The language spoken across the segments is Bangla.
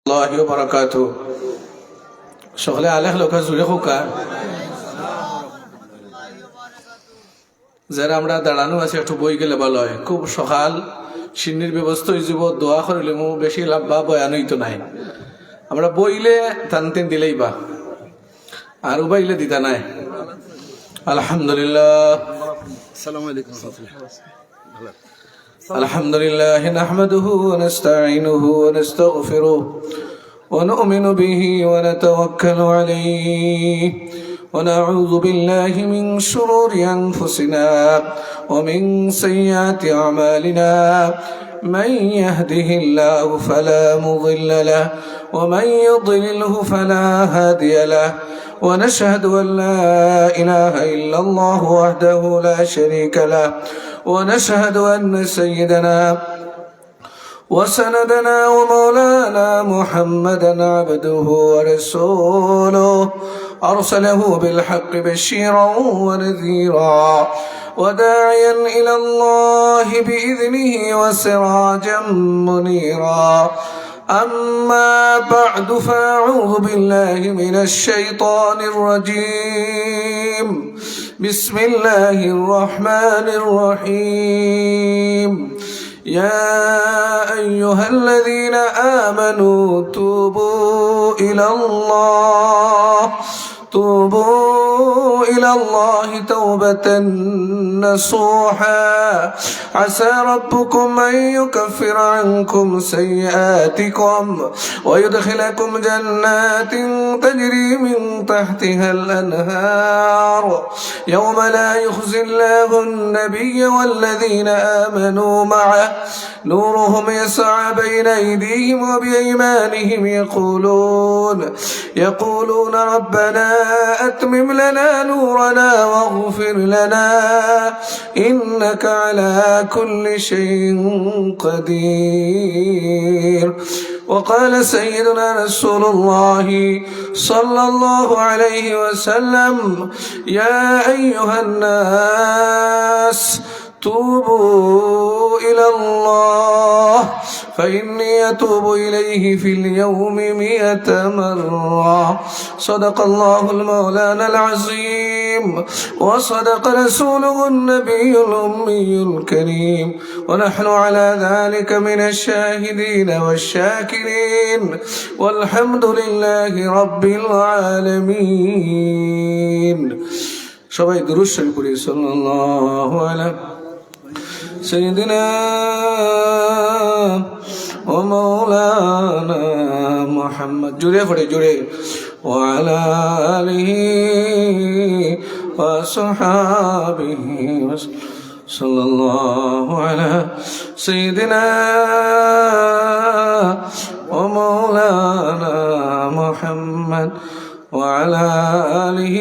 الله وبركاته সকলে আলেখ লোকা জুড়ে হোকা যারা আমরা দাঁড়ানো আছে একটু বই গেলে ভালো হয়। খুব সকাল সিন্নির ব্যবস্থা হয়ে যাব, দোয়া করিলে মো বেশি লাভ বা বয়ান হইতো নাই। আমরা বইলে টানতেন দিলেই বা আর উবাইলে দিতা নাই। আলহামদুলিল্লাহ الحمد لله نحمده ونستعينه ونستغفره ونؤمن به ونتوكل عليه ونعوذ بالله من شرور أنفسنا ومن سيئات أعمالنا من يهده الله فلا مضل له ومن يضلله فلا هادي له ونشهد أن لا إله إلا الله وحده لا شريك له ونشهد أن سيدنا وسندنا ومولانا محمدا عبده ورسوله أرسله بالحق بشيرا ونذيرا وداعيا إلى الله بإذنه وسراجا منيرا أما بعد فأعوذ بالله من الشيطان الرجيم بسم الله الرحمن الرحيم يا أيها الذين آمنوا توبوا إلى الله توبة نصوحا عسى ربكم أن يكفر عنكم سيئاتكم ويدخلكم جنات تجري من تحتها الأنهار يوم لا يخزي الله النبي والذين آمنوا معه نورهم يسعى بين أيديهم وبأيمانهم يقولون ربنا أتمم لنا نورنا واغفر لنا إنك على كل شيء قدير. وقال سيدنا رسول الله صلى الله عليه وسلم يا أيها الناس توبوا إلى الله فإني أتوب إليه في اليوم 100 مرة. صدق الله المولانا العظيم وصدق رسوله النبي الأمي الكريم ونحن على ذلك من الشاهدين والشاكرين والحمد لله رب العالمين. সবাই দুরূদ শরীফ পড়ি সাল্লাল্লাহু আলাইহি سيدنا ومولانا محمد جوري فڑے جوري وعلى آله وصحابه صلى الله على سيدنا ومولانا محمد وعلى آله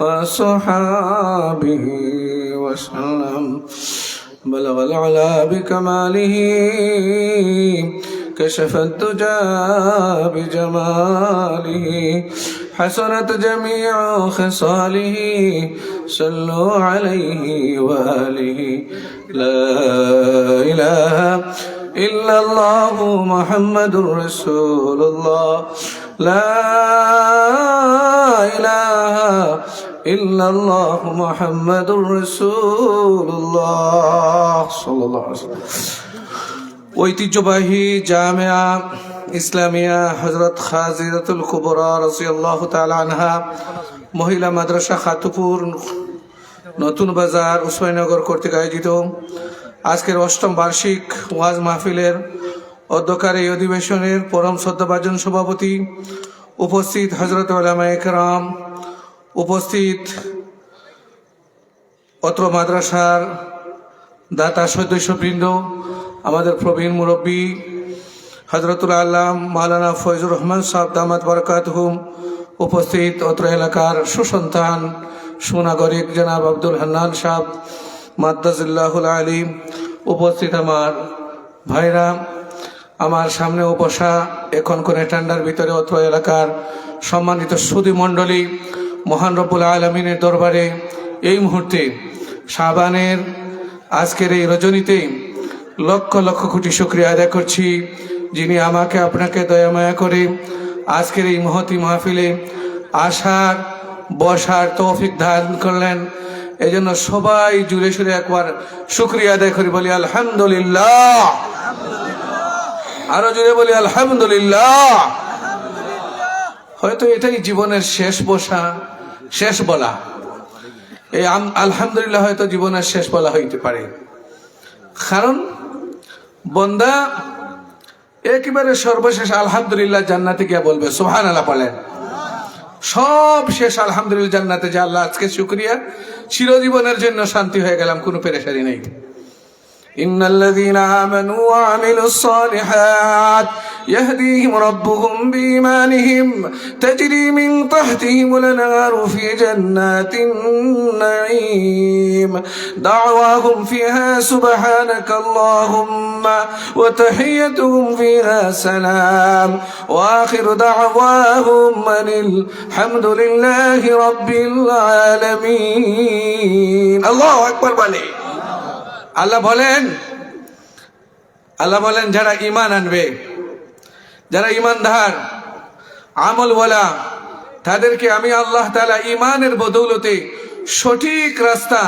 وصحابه وسلم. بلغ العلا بكماله كشف الدجى بجماله حسنت جميع خصاله صلوا عليه وآله. لا إله إلا الله محمد رسول الله لا إله إلا الله محمد رسول الله صلى الله عليه وسلم. ঐতিহ্যবাহী জামিয়া ইসলামিয়া হযরত খাজিরাতুল কুবরা রাদিয়াল্লাহু তাআলা আনহা মহিলা মাদ্রাসা খাতুপুর নতুন বাজার উসমানীনগর কর্তৃক আয়োজিত আজকের 8ম বার্ষিক ওয়াজ মাহফিলের অধ্যক্ষার এই অধিবেশনের পরম শ্রদ্ধাভাজন সভাপতি, উপস্থিত হযরত উলামায়ে কেরাম, উপস্থিত অত্র মাদ্রাসার দাতা সদস্যবৃন্দ, আমাদের প্রবীণ মুরব্বী হযরতুল আল্লাম মাওলানা ফয়জুর রহমান সাহেব দামাত বারাকাতুহুম, উপস্থিত অত্র এলাকার সুসন্তান সুনাগরিক জনাব আব্দুল হান্নান সাহেব মাদ্দাজিল্লাহুল আলিম, উপস্থিত আমার ভাইরা, আমার সামনে বসা এখন কোন ঠান্ডার ভিতরে অত্র এলাকার সম্মানিত সুধী মণ্ডলী, মহান রব্বুল আলামিনের দরবারে এই মুহূর্তে শাবানের আজকের এই রজনীতে লক্ষ লক্ষ কোটি শুকরিয়া আদায় করছি যিনি আমাকে আপনাকে দয়া মায়া করে আজকের এই মহতি মাহফিলে আসার বসার তৌফিক দান করলেন। এজন্য সবাই জুড়ে সুরে একবার শুকরিয়া আদায় করি, বলি আলহামদুলিল্লাহ। আরো জুড়ে বলি আলহামদুলিল্লাহ। হয়তো এটাই জীবনের শেষ বসা, শেষ বলা। এই আলহামদুলিল্লাহ হয়তো জীবনের শেষ বলা হইতে পারে, কারণ বন্দা একেবারে সর্বশেষ আলহামদুলিল্লাহ জান্নাতে গিয়ে বলবে সুবহানাল্লাহ বলেন। সব শেষ আলহামদুলিল্লাহ জান্নাতে, যে আল্লাহ আজকে শুকরিয়া, চিরজীবনের জন্য শান্তি হয়ে গেলাম, কোনো পেরেশানি নেই। ইন্নাল্লাযীনা আমানু ওয়া আমিলুস সালিহাত يهديهم ربهم بإيمانهم تجري من تحتهم الأنهار في جنات النعيم دعواهم فيها سبحانك اللهم وتحيتهم فيها سلام وآخر دعواهم أن الحمد لله رب العالمين الله أكبر বলে। আল্লাহ বলেন যারা ঈমান আনবে, যারা ঈমানদার আমলওয়ালা, তাদেরকে আমি আল্লাহ তাআলা ঈমানের বদৌলতে সঠিক রাস্তা,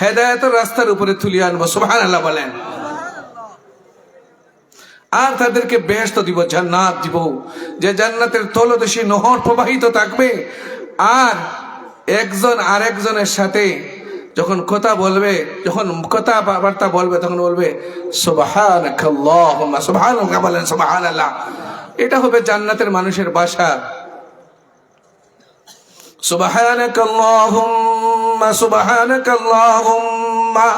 হেদায়েতের রাস্তার উপরে তুলিয়ে আনবো, সুবহানাল্লাহ বলেন। আর তাদেরকে বেহেশত দিব, জান্নাত দিব, যে জান্নাতের তলদেশে নহর প্রবাহিত থাকবে। আর একজন আরেকজনের সাথে যখন কথা বলবে, যখন কথাবার্তা বলবে, তখন বলবে সুবহানাকাল্লাহুম্মা, সুবহানাল্লাহ বলেন, সুবহানাল্লাহ। এটা হবে জান্নাতের মানুষের ভাষা। সুবহানাকাল্লাহুম্মা, সুবহানাকাল্লাহুম্মা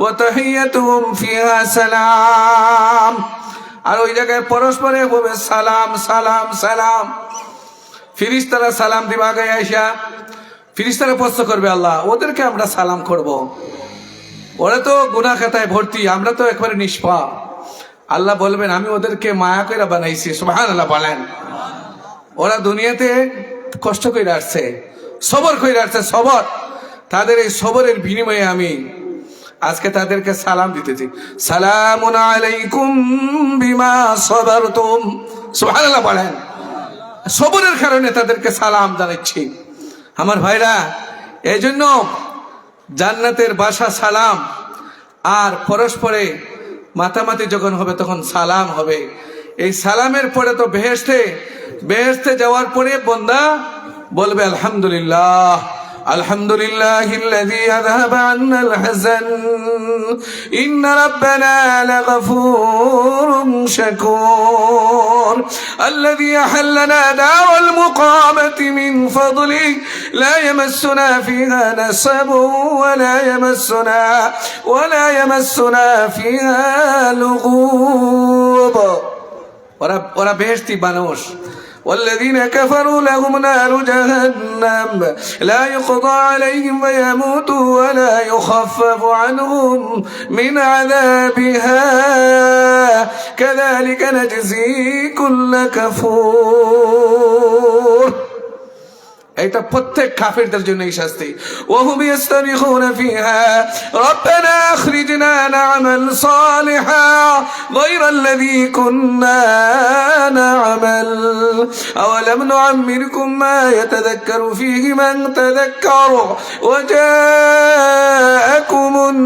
ওয়া তাহিয়াতুহুম ফিহা সালাম। আর ওই জায়গায় পরস্পরে বলবে সালাম সালাম সালাম। ফেরেশতারা সালাম দিবে আগে আয়েশা, ফেরেশতারা প্রশ্ন করবে আল্লাহ ওদেরকে আমরা সালাম করব, ওরা তো গুনাহ খাতায় ভর্তি, আমরা তো একবারে নিষ্পাপ। আল্লাহ বলবেন আমি ওদেরকে মায়া করে বানাইছি, সুবহানাল্লাহ বলেন। ওরা দুনিয়াতে কষ্ট করে আসছে, সবর করে আসছে, সবর। তাদের এই সবরের বিনিময়ে আমি আজকে তাদেরকে সালাম দিতেছি, সালামুন আলাইকুম বিমা সাবারতুম, সুবহানাল্লাহ বলেন। সবরের কারণে তাদেরকে সালাম জানাচ্ছি। আমার ভাইরা, এই জন্য জান্নাতের বাসা সালাম। আর পরস্পরে মাতামাতি যখন হবে তখন সালাম হবে। এই সালামের পরে তো বেহেশতে যাওয়ার পরে বান্দা বলবে আলহামদুলিল্লাহ, আলহামদুলিল্লাহিল্লাযী আযহাবা আন্নাল হাযান ইন্না রাব্বানা লাগফুরুন শাকুর الذي أحلنا دار المقامة من فضله لا يمسنا فيها نصب ولا يمسنا فيها لغوب ওরা বেহেশতি মানুষ। والذين كفروا لهم نار جهنم لا يقضى عليهم فيموتوا ولا يخفف عنهم من عذابها كذلك نجزي كل كفور। এটা প্রত্যেক কাফিরদের জন্য এই শাস্তি। ওয়াহুম ইয়াস্তারিখুনা ফিহা রব্বানা আখরিজনা না'মাল সালিহান গায়রাল্লাযী কুন্না না'মাল আওয়ালাম নু'আম্মিরকুম মা ইয়াতাযাক্কারু ফীহি মান তাযাক্কারা ওয়া জাআকুমুন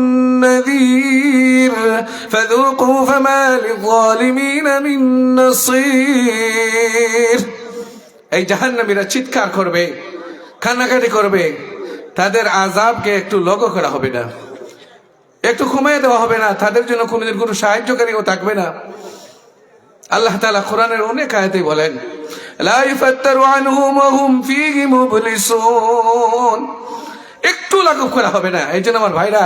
নাযীর ফাযুকু ফামা লিয-যালিমিনা মিন নাসীর। এই জাহান্নামীরা চিৎকার করবে, কান্নাকাটি করবে, তাদের আযাবকে একটু লঘু করা হবে না, একটু কমিয়ে দেওয়া হবে না, তাদের জন্য কোনোদিন কোনো সাহায্যকারীও থাকবে না। আল্লাহ তাআলা কোরআনের অনেক আয়াতে বলেন লা ইফতারু আনহুম ওয়া হুম ফীহি মুবলিসুন, একটু লাঘব করা হবে না। এই জন্য আমার ভাইরা,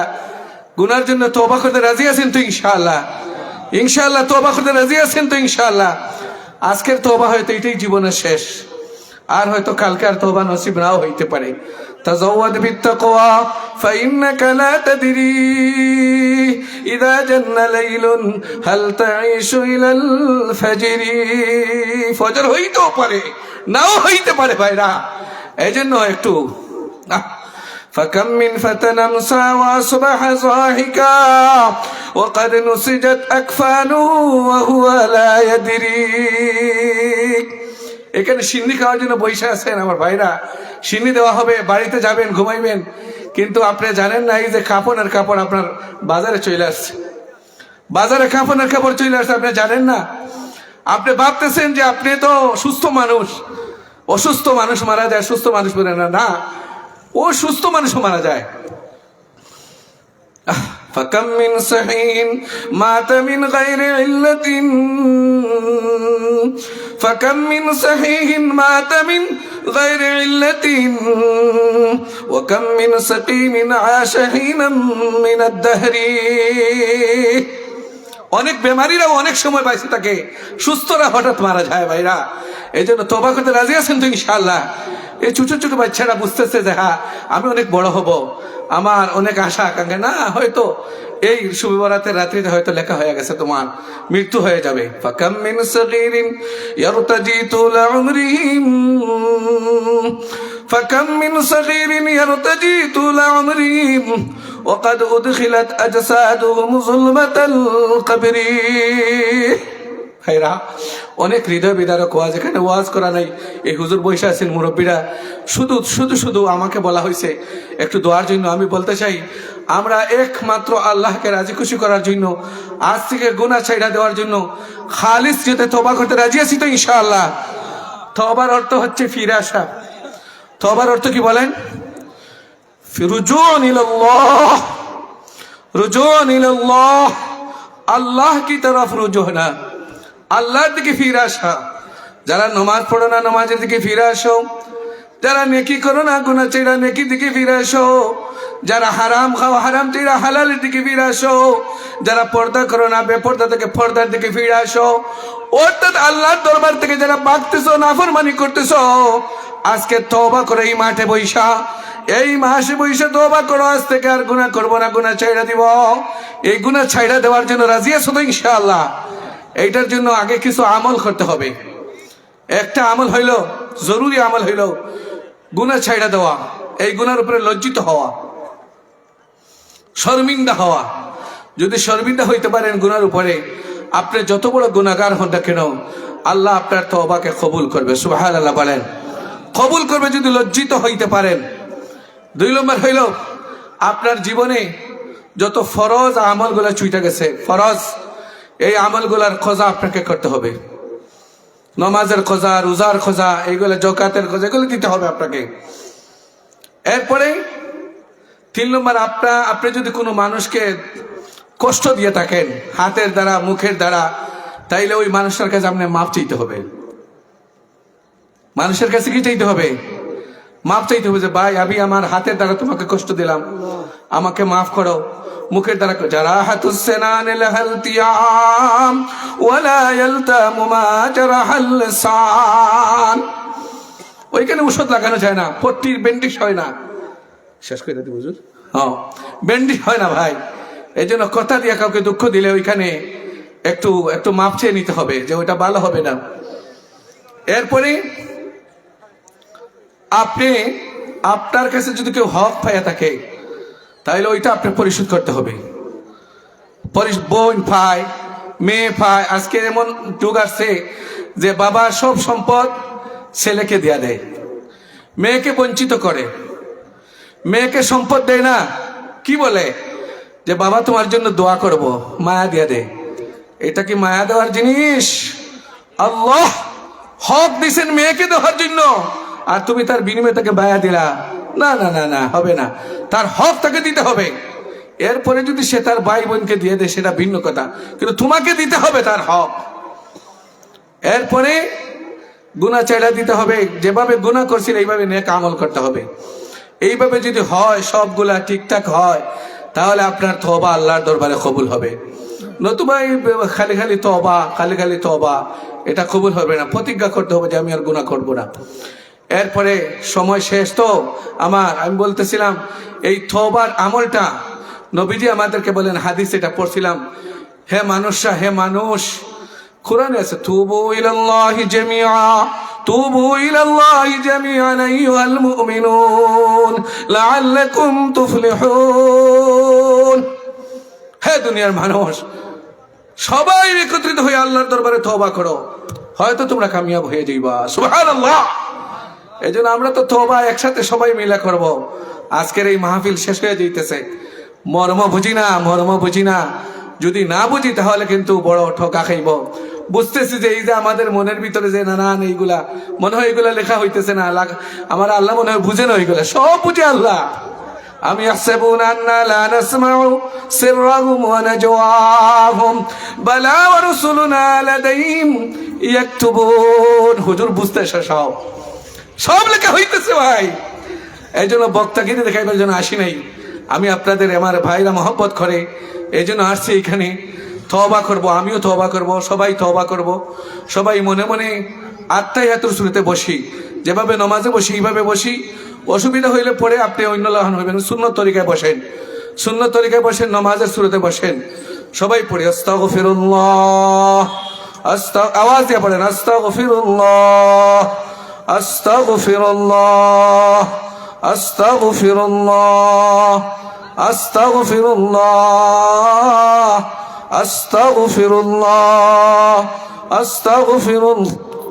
গুনার জন্য তওবা করতে রাজি আছেন তো ইনশাআল্লাহ? ইনশাআল্লাহ তওবা করতে রাজি আছেন তো ইনশাআল্লাহ? আজকের তওবা হয়তো এটাই জীবনের শেষ, আর হয়তো কালকে আর তওবা নসিব নাও হইতে পারে। তাজাওয়াদ বিত্তাকওয়া ফাইন্নাকা লা তাদরি ইযা জান্না লাইলুন হাল তাঈশু ইলাল ফাজরি। ফজর হইতেও পারে, নাও হইতে পারে ভাইরা। এইজন্য একটু فكم من فتى أمسى وأصبح ضاحكا وقد نسجت أكفانه وهو لا يدري। এখানে সিন্নি খাওয়ার জন্য বসে আছেন আমার ভাইরা, সিন্নি দেওয়া হবে, বাড়িতে যাবেন, ঘুমাইবেন, কিন্তু আপনি জানেন না এই যে কাপড়ের কাপড় আপনার বাজারে চলে আসছে, বাজারে কাপড়ের কাপড় চলে আসছে, আপনি জানেন না। আপনি ভাবতেছেন যে আপনি তো সুস্থ মানুষ, অসুস্থ মানুষ মারা যায়, সুস্থ মানুষ বলে না, না, ও সুস্থ মানুষও মারা যায়। فكم من صحيح مات من غير علة فكم من صحيح مات من غير علة وكم من سقيم عاش حينا من الدهر। অনেক বেমারিরা অনেক সময় বাইসে থাকে, সুস্থরা হঠাৎ মারা যায় ভাইরা। এই জন্য তওবা করতে রাজি আছেন তো ইনশাআল্লাহ? এই ছোট ছোট বাচ্চারা বুঝতেছে যে হ্যাঁ আমি অনেক বড় হব, আমার অনেক আশা আকাঙ্ক্ষা, না হয়তো এই শুভ বরাতের রাত্রিতে হয়তো লেখা হয়ে গেছে তোমার মৃত্যু হয়ে যাবে। ফাকাম মিন সগীরিন ইয়ারতাজি তুল উমরিহিম ফাকাম মিন সগীরিন ইয়ারতাজি তুল উমরিহিম ওয়াকাদ উদখিলাত আজসাদুহুম যুলমাতাল কবরি। ভাইরা, অনেক হৃদয় বিদারক ওয়াজ, এখানে ওয়াজ করা নাই, এই হুজুর বসে আছেন মুরব্বীরা, শুধু শুধু শুধু আমাকে বলা হয়েছে একটু দোয়ার জন্য। আমি বলতে চাই আমরা একমাত্র আল্লাহকে রাজি খুশি করার জন্য, আজ থেকে গুনাহ ছাইড়া দেওয়ার জন্য খালিস যেতে তওবা করতে রাজি আছি তো ইনশাআল্লাহ? তওবার অর্থ হচ্ছে ফিরে আসা। তওবার অর্থ কি বলেন? রুজুন ইলাল্লাহ, রুজুন ইলাল্লাহ, আল্লাহ কি তরফ রুজু না, আল্লাহর দিকে ফিরে আসা। যারা নামাজ পড়ো না নামাজের দিকে ফিরে আসো, যারা নেকি করো না গুনাহ ছেড়ে নেকির দিকে ফিরে আসো, যারা হারাম খাও হারাম ছেড়ে হালালের দিকে ফিরে আসো, যারা পর্দা করো না বেপর্দা থেকে পর্দার দিকে ফিরে আসো। অর্থাৎ আল্লাহর দরবার থেকে যারা বাগতেছো, নাফরমানি করতেছো, আজকে তওবা করে এই মাঠে বৈশা, এই মাসে বৈশা তওবা করো, আজ থেকে আর গুনাহ করবো না, গুনাহ ছাইড়া দিব। এই গুনাহ ছাইড়া দেওয়ার জন্য রাজি আছো তো ইনশাআল্লাহ? এইটার জন্য আগে কিছু আমল করতে হবে। একটা আমল হইল, জরুরি আমল হইল গুনাহ ছাইড়া দেওয়া, এই গুনার উপরে লজ্জিত হওয়া, শর্মিন্দা হওয়া। যদি শর্মিন্দা হইতে পারেন গুনার উপরে, আপনি যত বড় গুনাহগার হন না কেন, আল্লাহ আপনার তওবাকে কবুল করবে। সুবহানাল্লাহ বলেন, কবুল করবে যদি লজ্জিত হইতে পারেন। 2 নম্বর হইল আপনার জীবনে যত ফরজ আমলগুলো ছুটে গেছে, ফরজ এই আমলগুলার খোঁজা আপনাকে করতে হবে। নামাজের খোঁজা, রোজার খোঁজা, এইগুলো যাকাতের খোঁজা, এগুলো দিতে হবে আপনাকে। এরপরে 3 নম্বর, আপনি যদি কোনো মানুষকে কষ্ট দিয়ে থাকেন হাতের দ্বারা মুখের দ্বারা, তাইলে ওই মানুষের কাছে আপনি মাফ চাইতে হবে। মানুষের কাছে কি চাইতে হবে? মাফ চাইতে হবে, যে ভাই আমি আমার হাতের দ্বারা তোমাকে কষ্ট দিলাম, আমাকে মাফ করো। মুখের দ্বারা জারাহাতুস সিনান লাহালতিয়াম ওয়ালা ইয়ালতামু মা জারাহাল লিসান। ওইখানে ওষুধ লাগানো যায় না, পট্টির ব্যান্ডেজ হয় না। শেষ করে দিই হুজুর, হ্যাঁ ব্যান্ডেজ হয় না ভাই। এই জন্য কথা দিয়ে কাউকে দুঃখ দিলে ওইখানে একটু একটু মাপ চেয়ে নিতে হবে, যে ওইটা ভালো হবে না। এরপরে আপনি আপনার কাছে যদি কেউ হক পাইয়া থাকে, তাহলে ওইটা আপনি পরিশোধ করতে হবে। বোন পায়, মেয়ে পায়। আজকে এমন যুগ আসছে যে বাবা সব সম্পদ ছেলেকে দেয়া দেয়, মেয়েকে বঞ্চিত করে, মেয়েকে সম্পদ দেয় না। কি বলে যে বাবা তোমার জন্য দোয়া করব, মায়া দিয়া দেয়। এটা কি মায়া দেওয়ার জিনিস? আল্লাহ হক দিছেন মেয়েকে দেওয়ার জন্য, আর তুমি তার বিনিময়ে তাকে মায়া দিলা? না না না না, হবে না। তার হক তাকে দিতে হবে। এরপরে যদি সে তার ভাই বোনকে দিয়ে দেয় সেটা ভিন্ন কথা, কিন্তু তোমাকে দিতে হবে তার হক। এরপরে গুনাহ ছাইড়া দিতে হবে, যেভাবে গুনাহ করছিল এইভাবে নেক আমল করতে হবে। এইভাবে যদি হয়, সবগুলা ঠিকঠাক হয়, তাহলে আপনার তওবা আল্লাহর দরবারে কবুল হবে। নতুবা খালি খালি তওবা, খালি খালি তওবা, এটা কবুল হবে না। প্রতিজ্ঞা করতে হবে যে আমি আর গুনাহ করব না। এরপরে সময় শেষ তো আমি বলতেছিলাম এই তওবার আমলটা নবীজি আমাদেরকে বলেন, হাদিস এটা পড়ছিলাম, হে মানুষরা, হে মানুষ, কোরআনে আছে তুবু ইলাল্লাহি জামিআ তুবু ইলাল্লাহি জামিআন আইয়ুহাল মুমিনুন লাআল্লাকুম তুফলিহুন। হে দুনিয়ার মানুষ, সবাই একত্রিত হয়ে আল্লাহর দরবারে তওবা করো, হয়তো তোমরা কামিয়াব হয়ে যাইবা। সুবহানাল্লাহ। এই জন্য আমরা তো তওবা একসাথে সবাই মিলে করব। আজকের এই মাহফিল শেষ হয়ে যাইতেছে, মর্ম বুঝি না। যদি না বুঝি তাহলে কিন্তু বড় ঠকা খাইব। বুঝতেছি যে এই যে আমাদের মনের ভিতরে যে নানান এইগুলা মনে হয় এগুলা লেখা হইতেছে না, আমার আল্লাহ মনে হয় বুঝে না, ওইগুলা সব বুঝে আল্লাহ। আমি ইয়াহসাবুনা আন্না লা নাসমাউ সিররাহুম ওয়া নাজওয়াহুম বালা ওয়া রাসূলুনা লাদাইহিম ইয়াকতুবুন। হুজুর বুঝতেছে সব লেখা হইতেছে ভাই। এই জন্য বক্তাগিরি দেখাইবার জন্য আসি নাই। আমি আপনাদের আমার ভাইরা মহব্বত করে এই জন্য আসছি এখানে। তওবা করব, আমিও তওবা করব, সবাই তওবা করব। সবাই মনে মনে আত্মায়াতুর শুরুতে বসি, যেভাবে নমাজে বসি এইভাবে বসি। অসুবিধা হইলে পরে আপনি অন্য লাহান হইবেন, সুন্নত তরিকায় বসেন, সুন্নত তরিকায় বসেন, নমাজের শুরুতে বসেন। সবাই পড়ি আস্তাগফিরুল্লাহ, আওয়াজ দিয়ে পড়েন আস্তাগফিরুল্লাহ, আস্তাগফিরুল্লাহ, আস্তাগফিরুল্লাহ, আস্তাগফিরুল্লাহ, আস্তাগফিরুল্লাহ, আস্তাগফিরুল্লাহ,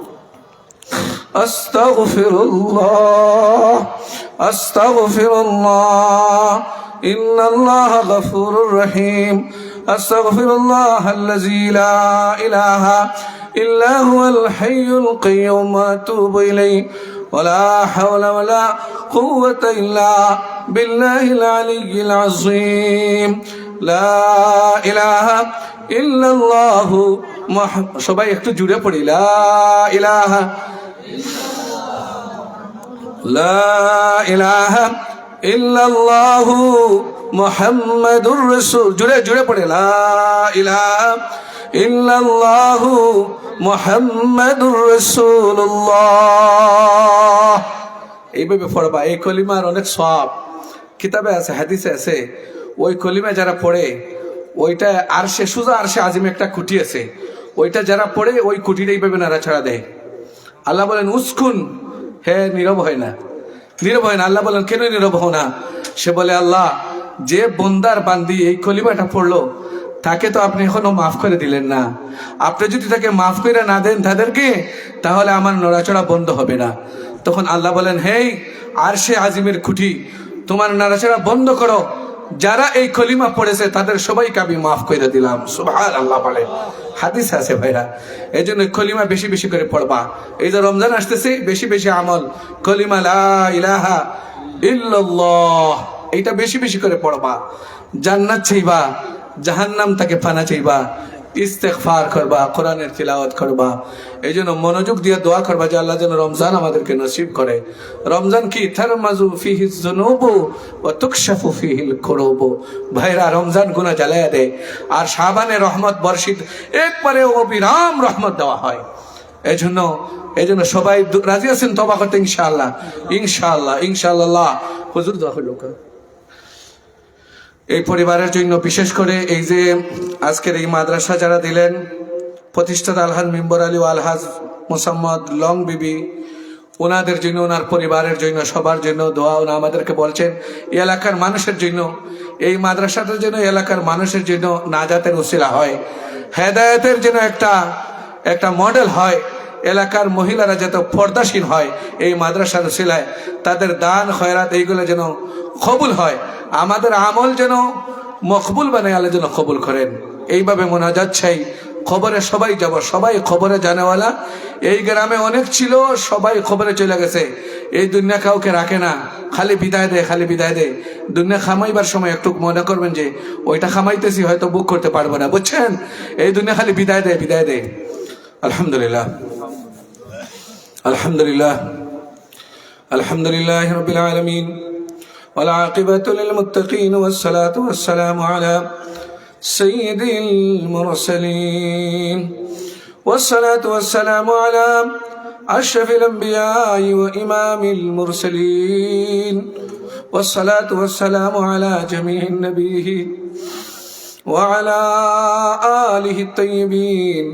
আস্তাগফিরুল্লাহ, আস্তাগফিরুল্লাহ, ইন্নাল্লাহা গফুরুর রহিম। আস্তাগফিরুল্লাহাল্লাযী লা ইলাহা ইল্লা হুয়াল হাইয়ুল কাইয়্যুম ওয়া আতুবু ইলাইহি ওয়া লা হাওলা ওয়া লা কুওয়াতা ইল্লা বিল্লাহিল আলিয়্যিল আযীম। লা ইলাহা ইল্লাল্লাহু সবাই একটু জুড়ে পড়ি, লা ইলাহা, লা ইলাহা ইল্লাল্লাহু মুহাম্মাদুর রাসূল। জুড়ে পড়ে লা ইলাহা ইল্লাল্লাহু মুহাম্মাদুর রাসূলুল্লাহ। এইভাবে পড়বা। এই কলিমার অনেক সওয়াব কিতাবে আছে, হাদিসে আছে। ওই কলিমা যারা পড়ে ওইটা আরশে সুজা, আরশে আজিমে একটা খুঁটি আছে, ওইটা যারা পড়ে ওই খুঁটিটা এইভাবে নাড়াছাড়া দেয়। আল্লাহ বলেন উসকুন, হে নীরব হয় না, নীরব হয় না। আল্লাহ বলেন কেন নীরব হও না? সে বলে আল্লাহ, যে বন্দার বান্দি এই কলিমাটা পড়লো তাকে তো আপনি এখনো মাফ করে দিলেন না। আপনি যদি তাকে মাফ করে না দেন তাদেরকে, তাহলে আমার নড়াচড়া বন্ধ হবে না। তখন আল্লাহ বলেন, হেই আরশে আজিমের খুঁটি, তোমার নাড়াচড়া বন্ধ করো। যারা এই কলিমা পড়েছে তাদের সবাইকে আমি মাফ করে দিলাম। সুবহানাল্লাহ বলে, হাদিস আছে ভাইরা। এই জন্য কলিমা বেশি বেশি করে পড়বা। এই যে রমজান আসতেছে, বেশি বেশি আমল, কলিমা লা ইলাহা ইল্লাল্লাহ, এইটা বেশি বেশি করে পড়বা। জান্নাত চাইবা, জাহান্নাম থেকে পানা চাইবা, ইস্তেগফার করবা, কোরআনের তিলাওয়াত করবা। এই জন্য মনোযোগ দিয়ে দোয়া করবা যে আল্লাহ যেন রমজান আমাদেরকে নসিব করে। রমজান কি তারমাজু ফিহি যুনুবু ওয়া তুকশাফু ফিহিল কুরুবু। ভাইরা, রমজান গুনাহ জ্বালায়া দেয়, আর শাবানে রহমত বর্ষিত, একবারে অবিরাম রহমত দেওয়া হয়। এই জন্য সবাই রাজি আছেন তওবা করতে? ইনশাআল্লাহ, ইনশাআল্লাহ, ইনশাআল্লাহ। হুজুর দোয়া করলো এই পরিবারের জন্য, বিশেষ করে এই যে আজকের এই মাদ্রাসা যারা দিলেন, প্রতিষ্ঠাতা আলহাজ মিম্বর আলী ও আলহাজ মোসাম্মদ লং বিবি, ওনাদের জন্য, ওনার পরিবারের জন্য, সবার জন্য দোয়া। ওনা আমাদেরকে বলছেন এই এলাকার মানুষের জন্য, এই মাদ্রাসাটার জন্য, এলাকার মানুষের জন্য নাজাতের উসিলা হয়, হেদায়েতের জন্য একটা মডেল হয়, এলাকার মহিলারা যাতে পর্দাশীল হয় এই মাদ্রাসার উসিলায়, তাদের দান খয়রাত এইগুলো যেন কবুল হয়, আমাদের আমল যেন মকবুল বানায় আল্লাহ যেন কবুল করেন। এইভাবে মোনাজাত চাই। খবরে সবাই যাব, সবাই খবরে জানেওয়ালা। এই গ্রামে অনেক ছিল, সবাই খবরে চলে গেছে। এই দুনিয়া কাউকে রাখে না, খালি বিদায় দেয়, খালি বিদায় দেয়। দুনিয়া খামাইবার সময় একটু মনে করবেন যে ওইটা খামাইতেছি, হয়তো বুক করতে পারবো না, বুঝছেন? এই দুনিয়া খালি বিদায় দেয়, বিদায় দেয়। আলহামদুলিল্লাহ, আলহামদুলিল্লাহ, আলহামদুলিল্লাহ রাব্বিল আলামিন, والعاقبة للمتقين والصلاة والسلام على سيد المرسلين والصلاة والسلام على أشرف الأنبياء وإمام المرسلين والصلاة والسلام على جميع النبيين وعلى آله الطيبين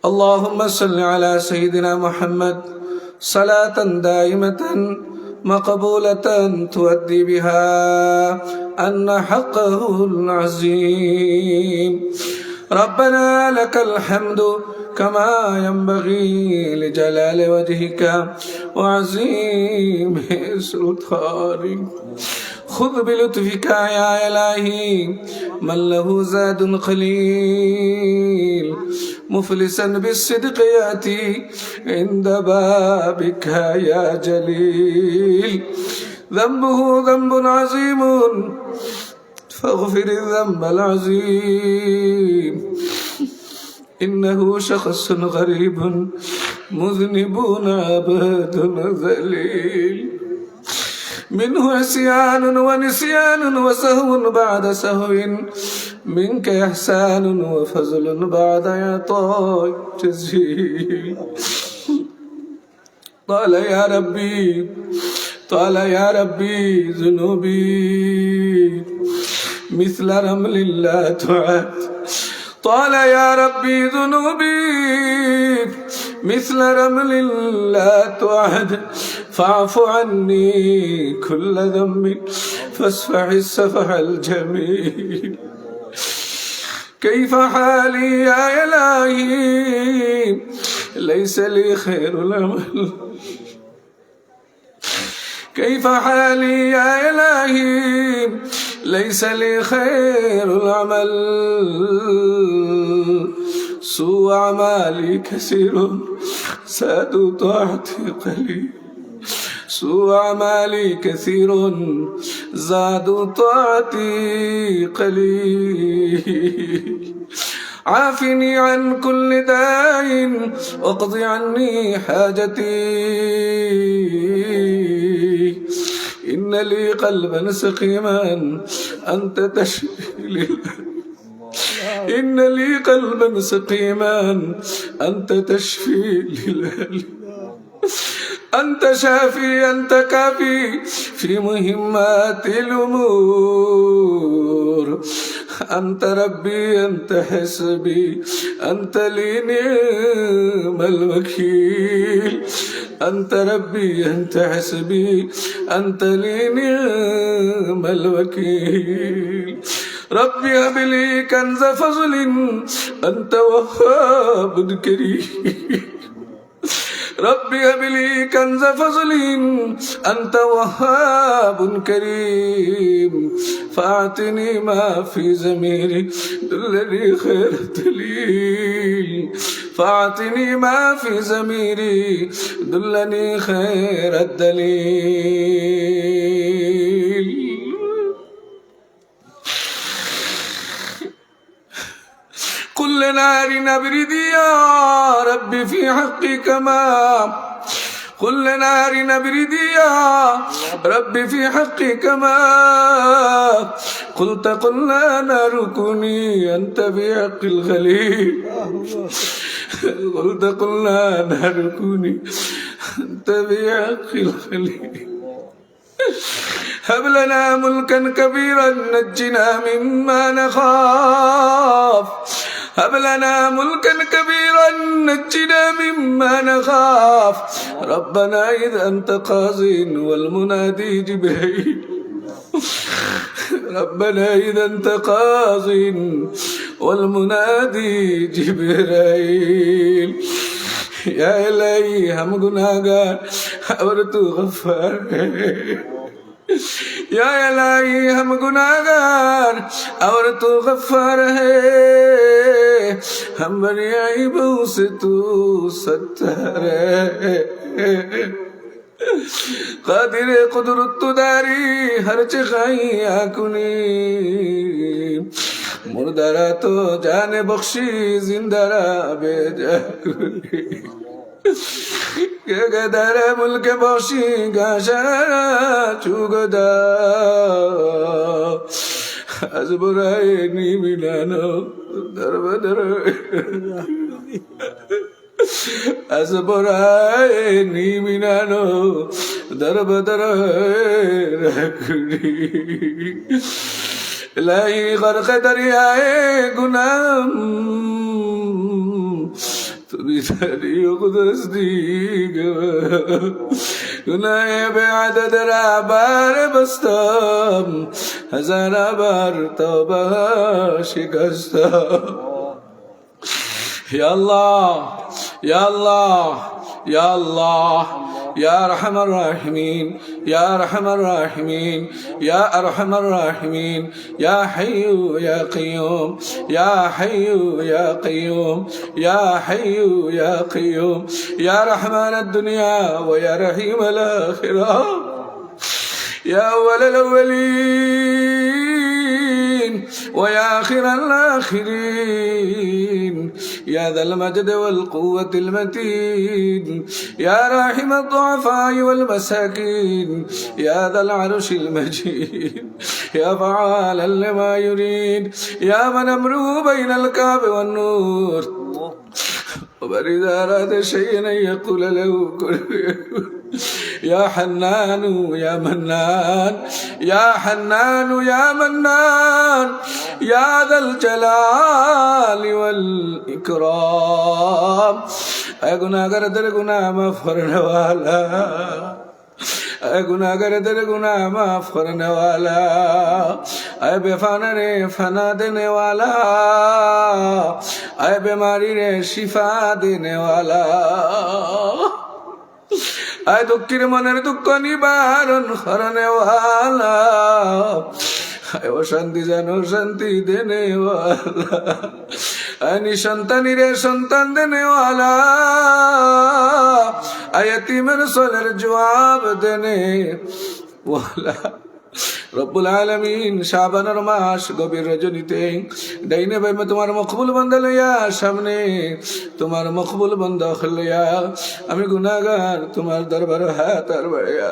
اللهم صل على سيدنا محمد صلاة دائمة مقبولة تؤدي بها أن حقه العظيم. ربنا لك الحمد كما ينبغي لجلال وجهك وعظيم سلطانك. خذ بلطفك يا إلهي من له زاد قليل مفلسا بالصدق يأتي عند بابك يا جليل. ذنبه ذنب عظيم فاغفر الذنب العظيم. إنه شخص غريب مذنب عبد ذليل منه عصيان ونسيان وسهو بعد سهو منك إحسان وفضل بعد عطاء تسهيل. طال يا ربي ذنوبي مثل رمل لا تعد. طال يا ربي ذنوبي مثل رمل لا تعد. فاعف عني كل ذنب فاسفح السفح الجميل. كيف حالي يا إلهي ليس لي خير العمل. كيف حالي يا إلهي ليس لي خير العمل. سوء أعمالي كثير ساد طاعتي قليل. سوء أعمالي كثير زاد طاعتي قليل. عافني عن كل داء واقض عني حاجتي. إن لي قلبا سقيما أنت تشفي. إن لي قلبا سقيما أنت تشفي للأهل. أنت شافي أنت كافي في مهمات الأمور. أنت ربي أنت حسبي أنت لي نعم الوكيل. أنت ربي أنت حسبي أنت لي نعم الوكيل. ربي هب لي كنز فضل أنت وهاب كريم. ربي هب لي كنز فضل أنت وهاب كريم. فأعطني ما في ضميري دلني خير الدليل. فأعطني ما في ضميري دلني خير الدليل. كل نار نبردي يا ربي في حقك ما. كل نار نبردي يا ربي في حقك ما. قلت قلنا نار كوني أنت في حق الخليل. قلت قلنا نار كوني أنت في حق الخليل. هب لنا ملكا كبيرا نجنا مما نخاف. هب لنا ملكا كبيرا نجنا مما نخاف. ربنا إذ أنت قاضٍ والمنادي جبريل. ربنا إذا أنت قاضٍ والمنادي جبريل. يا إلهي हम गुनाहगार और तू गफ्फार है. या इलाही हम गुनाहगार और तू गफ्फार है. हम बनी आइबों से तू सत्तर है. قادر قدرت داری ہر چخائی آکنی. مردارا تو جان بخشی زندارا بے جا کنی. گدارا ملک بخشی گاشارا چوگدا. از برای نیمینانو در بدر. از برای نیمینانو در بدر رکھنی. الہی غرق دریائے گناہ بثاني وتصديق گناه به عدد رعبار بستم هزار بار توبه شکستم يا الله يا الله يا الله يا أرحم الراحمين يا أرحم الراحمين يا أرحم الراحمين يا حي يا قيوم يا حي يا قيوم يا حي يا قيوم يا رحمن الدنيا ويا رحيم الآخرة يا أول الأولين ويا آخر الآخرين يا ذا المجد والقوة المتين يا راحم الضعفاء والمساكين يا ذا العرش المجيد يا فعالا لما يريد يا من أمره بين الكعب والنور وإذا أراد شيئا أن يقول له كن يا حنان يا منان يا حنان يا منان يا ذا الجلال والإكرام اے گناہگار در گناہ معاف کرنے والا اے گناہگار در گناہ معاف کرنے والا اے بے فنا رے فنا دینے والا اے بیماری رے شفا دینے والا اے দুঃখের মনের দুঃখ নিবারণ করনে वाला اے অশান্তি জানো শান্তি দেনে वाला اے নিসন্তানী রে সন্তান দেনে वाला اے यतीমের সোলের জবাব দেনে वाला রব্বুল আলামিন শাবানের মাস গভীর রজনীতে ডাইনে বাইমে তোমার মকবুল বান্দা লইয়া সামনে তোমার মকবুল বান্দা লইয়া আমি গুনাহগার তোমার দরবারে হাত আর বাড়াইয়া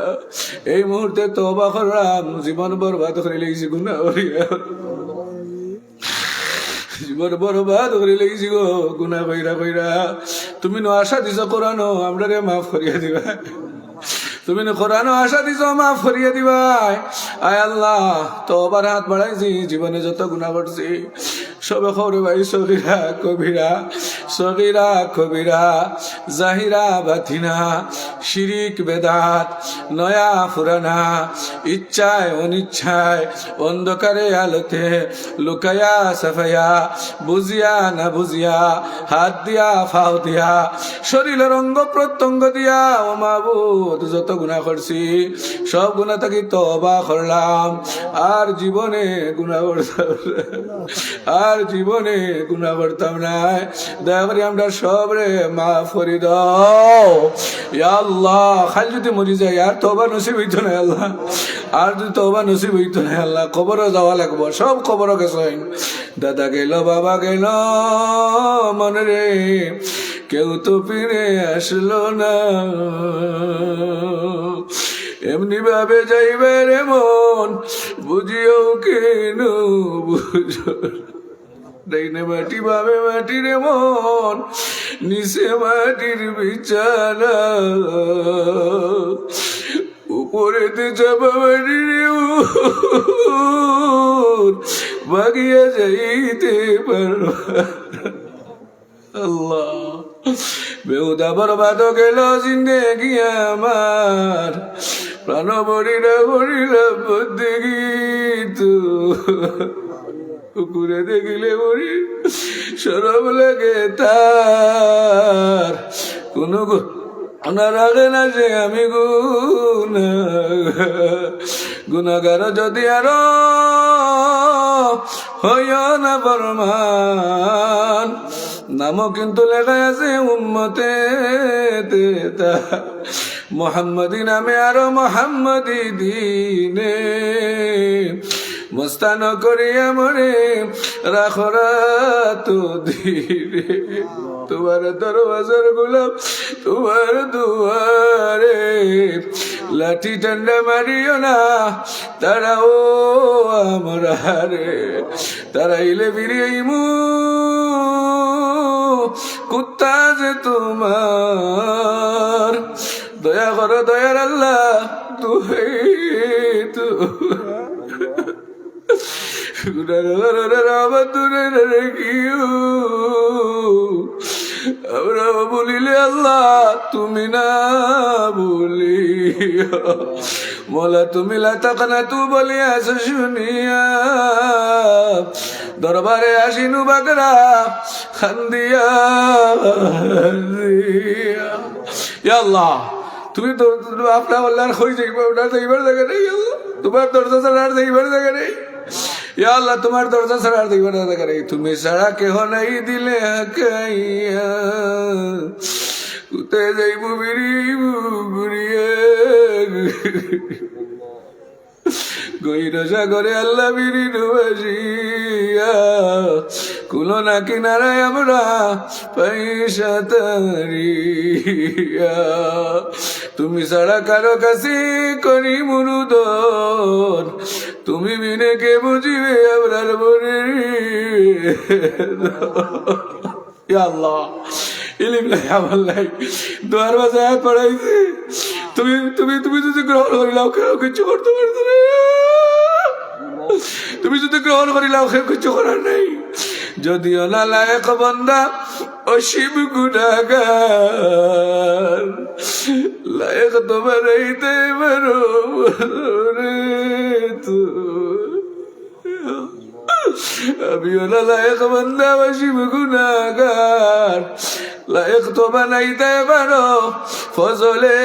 এই মুহূর্তে তওবা করলাম জীবন বরবাদ করে লইছি গুনাহ করিয়া জীবন বরবাদ করে লইছি গো গুনাহ কইরা কইরা তুমি নো আশা দিছো কোরআনও আমরারে মাফ করিয়া দিবা তুমি কোরআন আশা দিছো মাফ করিয়ে দিবাই আয় আল্লাহ তওবার হাত বাড়াইছি জীবনে যত গুনাহ করছি সবে খবরে ভাই সগীরা কবিরা সগীরা কবিরা জাহিরা বাতিনা শিরিক বেদাত নয়া পুরানা ইচ্ছায় অনিচ্ছায় অন্ধকারে আলোতে লুকায়া সাফায়া বুঝিয়া না বুঝিয়া হাত দিয়া ফাও দিয়া শরীরের অঙ্গ প্রত্যঙ্গ দিয়া ও মাবুদ যত গুনাহ করছি সব গুনাহ থেকে তওবা করলাম আর জীবনে গুনাহ করতাম আর জীবনে গুনাহ করতাম না দয়া করে আমরা সবরে মাফ করে দাও ইয়া আল্লাহ খালি যদি মরি যাই আর তওবা নসিব হইতো না আল্লাহ আর যদি তওবা নসিব হইতো না আল্লাহ কবরে যাওয়া লাগবো সব কবরে গেছেন দাদা গেল বাবা গেল মনে রে কেউ তো ফিরে আসলো না এমনি ভাবে যাইবে রে মন বুঝিও কেন বুঝো ডাইনে মাটি ভাবে মাটি রে মন নিচে মাটির বিছানা উপরেতে চাপা মাটি রে ভাগিয়া যাইতে পারবা আল্লাহ বেহুদা বরবাদ গেল জিন্দেগি আমার প্রাণ বরিরা বরিরা দেখি তো কুকুরে দেখিলে বরি সরব লাগে তার কোনো রাগে না যে আমি গুনাগার যদি আরো হইও না বরমান নামও কিন্তু লেখা আছে উম্মতে মোহাম্মদী নামে আরো মোহাম্মদী দিনে মস্তান করিয়া মরে রাখরা তো ধীরে তোমার দরওয়াজার গোলাপ তোমার দুয়ারে লাঠি ঠান্ডা মারিও না তারাও আমরা রে তারাইলে ফিরিয়াইমু কুত্তা যে তোমার দয়া করো দয়ার আল্লাহ তুই তো আমরা বলিলে আল্লাহ তুমি না বলি মোলা তুমি লাতাকানা তু বলিয়াছ শুনিয়া দরবারে আসিনু বাগরা খান্দিয়া ইয়া আল্লাহ তুমি তো আপনার আল্লাহর হয়ে যাইবে ওটা যাইবার জায়গা নেই তোমার দরজা ছাড়া আর যাইবার জায়গা নেই ইয়া আল্লাহ তোমার দরজা ছাড়া আর যাইবার জায়গা নেই তুমি ছাড়া কেহ নাই দিলে হাকাইয়া কুতে যাইব ঘুরিয়ে গইর সাগরে আল্লাহ বিরি ডুবাসিয়া কুলো না কিনারায় আমরা পয়সা তারিয়া তুমি ছাড়া কারো কাছে করি মুরুদন তুমি বিনে কে বুঝিবে আমরার মনে ইয়া আল্লাহ ইলিম নাই আমার নাই দোয়ার বাজায় পড়াইছে তুমি তুমি তুমি যদি গ্রহণ করিলাও কেউ কিছু করতে পারতো না তুমি যদি গ্রহণ করিলাও কেউ কিছু করার নেই যদিও না লায়ক বান্দা অসীম গুনাহগার লায়ক তোমার এইতে মারো রে তু আমিও না লায়ক বান্দা অসীম গুনাহগার লায়ক তো বানাইতে পারো ফজলে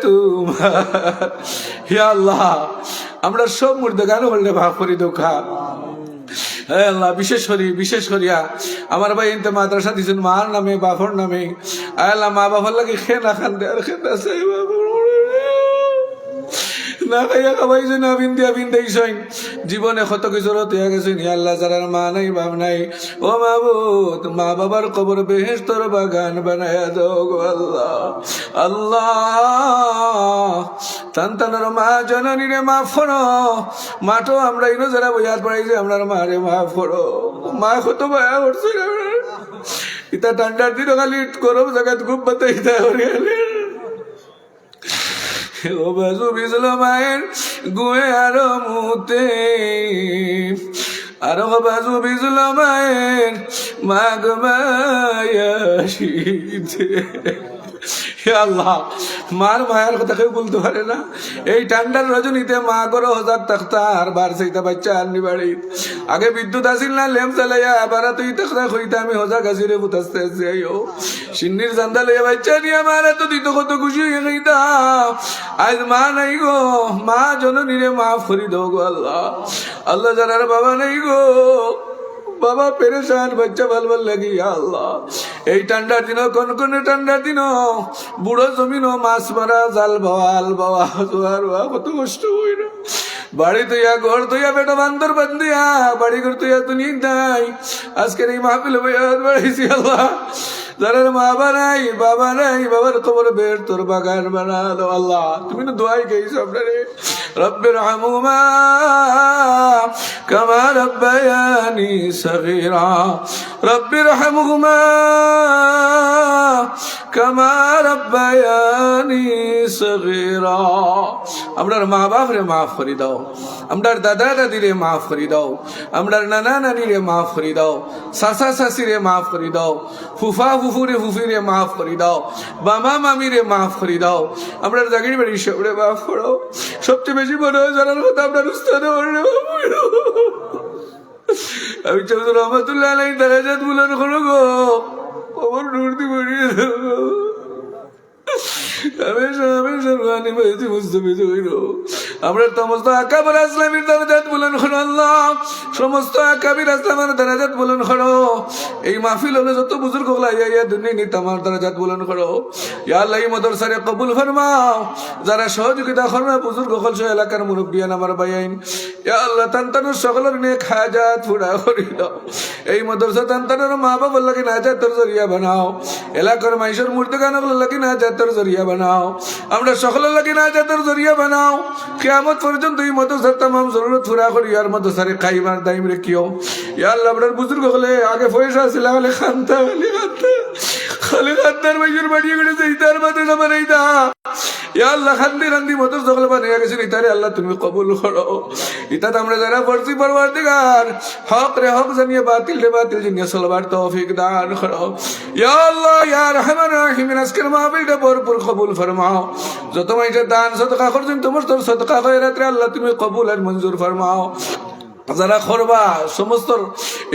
তোমার হে আল্লাহ আমরা সব মুর্দে গান করলে ভাগ করি দোকা হ্যাঁ আল্লাহ বিশেষ করিয়া আমার ভাই ইনতে মাদ্রাসা দিয়েছেন মার নামে বাফর নামে আল্লাহ মা বাবার লাগে খেনা খান দে আর খেনা চাই না খাইয়া খাবাইছে না বিন্দিয়া বিন্দাইছেন জীবনে কত কিছু রতিয়া গেছেন আল্লাহ যারার মা নাই বাপ নাই ও মাবুদ মা বাবার কবর বেহেশতর বাগান বানায়া দাও গো আল্লাহ আল্লাহ সন্তানের মা জননী রে মাফ করো মাঠো আমরা ইনো যারা বইয়ার পড়াইছে আপনার মা রে মাফ করো মা কত মায়া করছে ইতা ঠান্ডার দিন খালি গরম জায়গাত খুব বাতাইতা করে ও বাজু বিজল মায়ের গুয়ে আরো মুতে আরো বাজু বিজল মায়ের মাগ মায়াশিতে আল্লাহ মার মায়ের কথা কেউ বলতে পারে না এই ঠান্ডার রজনীতে মা করো হজার তখতা আর বার সেইটা বাচ্চা আননি বাড়ি আগে বিদ্যুৎ আসিল না লেম চালাইয়া আবার তুই তখতা হইতে আমি হজা গাছি রে বুতাসতে আসছি আইও সিন্নির জান্দা লইয়া বাচ্চা নিয়ে আমার এত দিত কত খুশি হয়ে গেইতা আজ মা নাই গো মা জননী রে মাফ করি দাও গো আল্লাহ আল্লাহ যারার বাবা নাই গো বাবা পেরেশান বাচ্চা ভাল ভাল লাগি আল্লাহ এই ঠান্ডার দিন কোন ঠান্ডার দিন বুড়ো জমিন মাছ মারা জাল বাওয়া কত কষ্ট হই না বাড়ি তুইয়া ঘর তুইয়া বেটা বান্দর বান্দিয়া বাড়ি ঘর তুইয়া তুই নাই আজকের এই মাহফিল বাড়াইছি আল্লাহ যারা বাবা নাই বাবার কবর বের তোর বাগান বানা দাও আল্লাহ তুমি তো দোয়াই গেছো আপনারে রব্বির হামুমা কামা রব্বায়ানি সগীরা রব্বির হামুমা কামা রব্বায়ানি সগীরা আমরার মা বাপ রে মাফ করে দাও আমরার দাদা দাদি রে মাফ করে দাও আমরার নানা নানি রে মাফ করে দাও সাসা সাসি রে মাফ করে দাও ফুফা ফুফুরে ফুফিরে মাফ করে দাও মামা মামিরে মাফ করে দাও আমরার জাগির বাড়ি সবরে মাফ করো সবচেয়ে বেশি বড় জানার কথা আপনার উস্তাদ আমি চৌধুরী রহমতুল্লাহ আলাই দারাজাত বুলান করো গো আমার নুরতি বড়িয়ে আমরা সমস্ত আকাবির ইসলামের দারাজাত বুলন্দ করো আল্লাহ সমস্ত আকাবির ইসলামের দারাজাত বুলন্দ করো এই মাহফিল হলে যত বুজুর্গ হলা ইয়া দুনিয়া নি তামার দারাজাত বুলন্দ করো ইয়া আল্লাহ এই মাদ্রাসারে কবুল ফরমাও যারা সহযোগিতা করবে বুজুর্গ হল সহ এলাকার মুরব্বিয়ান আমার ভাইয়াইন ইয়া আল্লাহ তান্তানোর সকলের নেক হাজাত পুরা করে দাও এই মাদ্রাসা তান্তানোর মা বাবার লাগি নাজাতের জরিয়া বানাও এলাকার মাইশের মুর্দগানগুলো লাগি নাজাতের জরিয়া বানাও আমরা সকলের লাগি নাজাতের জরিয়া বানাও কিয়ামত পর্যন্ত এই মাদ্রাসার तमाम জরুরত পুরা করি আর মাদ্রাসারে কাইমার দাইম রাখিও ইয়া আল্লাহ আপনার বুজুর্গ হলে আগে পয়সা ছিল হলে খান্তার মাইশের বাড়ি করে যাইতার মাদ্রাসা বানাইতা ইয়া আল্লাহ খান্দি রান্দি মতো জগল বানিয়ে গেছেন ইতারে আল্লাহ তুমি কবুল করো ইতাত আমরা যারা পড়ছি পরবর্তীকার হক রে হক জানিয়ে বাতিল রে বাতিল জানিয়ে চলবার তৌফিক দান করো ইয়া আল্লাহ ইয়া রহমান রহিম আজকের মাহফিলটা ভরপুর কবুল ফরমাও যত মাইটা দান সদকা করছেন তোমার তোর সদকা করে রাত্রে আল্লাহ তুমি কবুল আর মঞ্জুর ফরমাও যারা করবা সমস্ত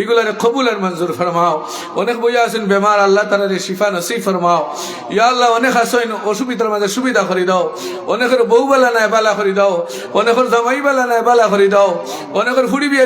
এগুলারে কবুল আর মঞ্জুর ফরমাও অনেক বইয়া আছেন বেমার আল্লাহ তাআলা শিফা নসিব ফরমাও ইয়া আল্লাহ অনেক আসেন অসুবিধার মাঝে সুবিধা করে দাও অনেকের বউ বালা নাই বালা করে দাও অনেকের জামাই বালা নাই বালা করে দাও অনেকের ফুড়ি